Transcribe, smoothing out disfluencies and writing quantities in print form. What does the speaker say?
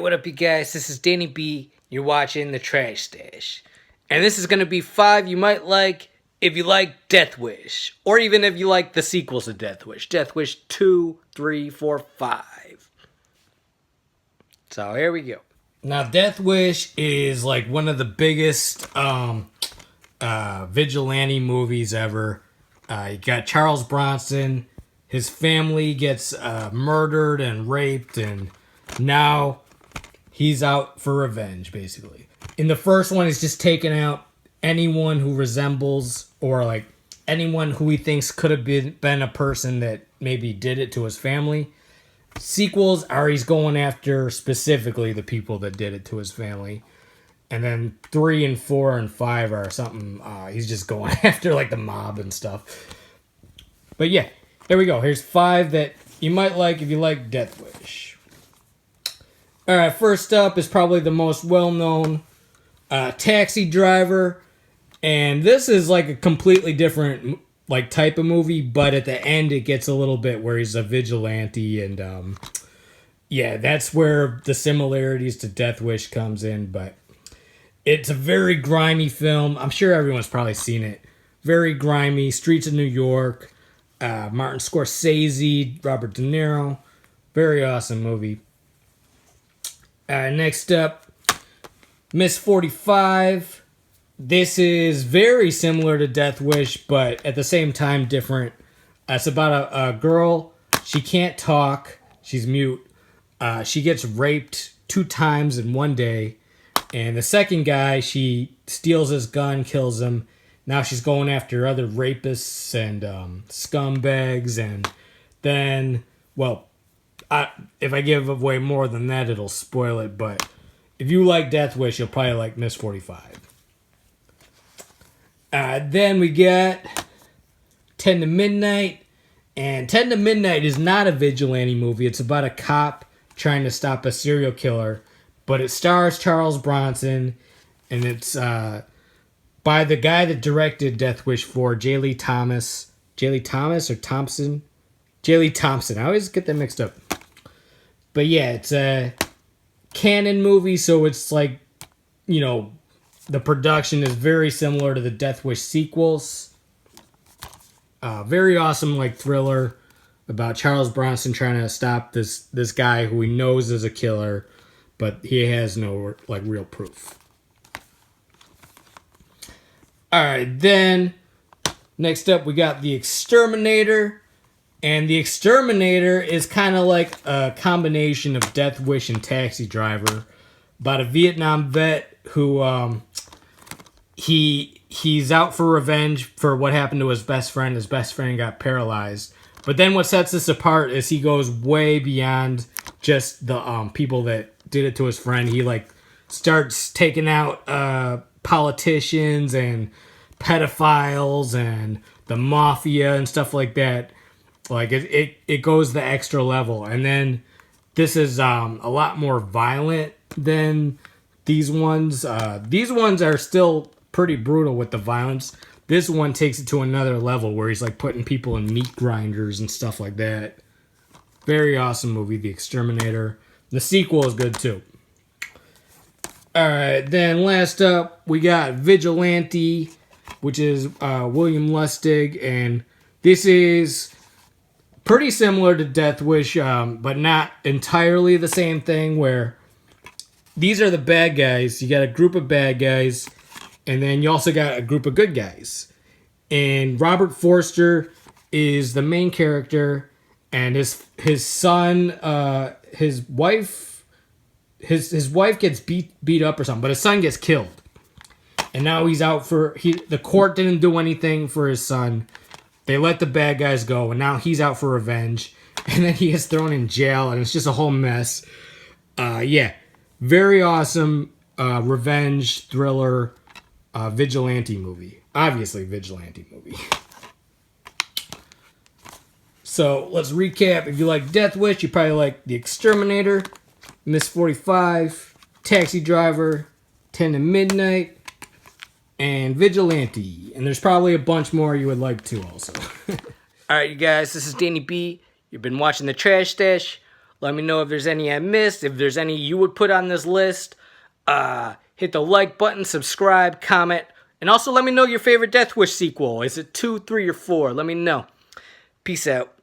what up, you guys? This is Danny B. You're watching The Trash Stash. And this is going to be 5 you might like if you like Death Wish. Or even if you like the sequels to Death Wish. Death Wish 2, 3, 4, 5. So here we go. Now, Death Wish is like one of the biggest vigilante movies ever. You got Charles Bronson. His family gets murdered and raped, and now he's out for revenge, basically. In the first one, he's just taking out anyone who resembles or like anyone who he thinks could have been a person that maybe did it to his family. Sequels are he's going after specifically the people that did it to his family. And then 3 and 4 and 5 are something he's just going after like the mob and stuff. But yeah, here we go. Here's 5 that you might like if you like Death Wish. Alright, first up is probably the most well-known Taxi Driver. And this is like a completely different like type of movie, but at the end it gets a little bit where he's a vigilante, and yeah, that's where the similarities to Death Wish comes in. But it's a very grimy film. I'm sure everyone's probably seen it. Very grimy. Streets of New York. Martin Scorsese, Robert De Niro. Very awesome movie. Next up, Miss 45. This is very similar to Death Wish, but at the same time different. It's about a girl. She can't talk. She's mute. She gets raped 2 times in one day. And the second guy, she steals his gun, kills him. Now she's going after other rapists and scumbags. And then, well, if I give away more than that, it'll spoil it. But if you like Death Wish, you'll probably like Miss 45. Then we got 10 to Midnight. And 10 to Midnight is not a vigilante movie. It's about a cop trying to stop a serial killer. But it stars Charles Bronson. And it's by the guy that directed Death Wish 4, J. Lee Thomas. J. Lee Thomas or Thompson? J. Lee Thompson. I always get that mixed up. But yeah, it's a canon movie. So it's like, you know, the production is very similar to the Death Wish sequels. Very awesome, like, thriller about Charles Bronson trying to stop this guy who he knows is a killer, but he has no, like, real proof. Alright, then, next up we got The Exterminator. And The Exterminator is kind of like a combination of Death Wish and Taxi Driver. About a Vietnam vet who he's out for revenge for what happened to his best friend. His best friend got paralyzed. But then what sets this apart is he goes way beyond just the people that did it to his friend. He like starts taking out politicians and pedophiles and the mafia and stuff like that. Like it goes the extra level. And then this is a lot more violent than these ones. These ones are still pretty brutal with the violence. This one takes it to another level where he's like putting people in meat grinders and stuff like that. Very awesome movie, The Exterminator. The sequel is good too. Alright, then last up, we got Vigilante, which is William Lustig. And this is pretty similar to Death Wish, but not entirely the same thing, where these are the bad guys. You got a group of bad guys, and then you also got a group of good guys. And Robert Forster is the main character, and his son, his wife gets beat up or something, but his son gets killed. And now he's out for the court didn't do anything for his son. They let the bad guys go, and now he's out for revenge. And then he gets thrown in jail, and it's just a whole mess. Yeah. Very awesome revenge thriller vigilante movie. Obviously, vigilante movie. So, let's recap. If you like Death Wish, you probably like The Exterminator, Miss 45, Taxi Driver, 10 to Midnight, and Vigilante. And there's probably a bunch more you would like to also. Alright, you guys, this is Danny B. You've been watching The Trash Stash. Let me know if there's any I missed, if there's any you would put on this list. Hit the like button, subscribe, comment, and also let me know your favorite Death Wish sequel. Is it 2, 3, or 4? Let me know. Peace out.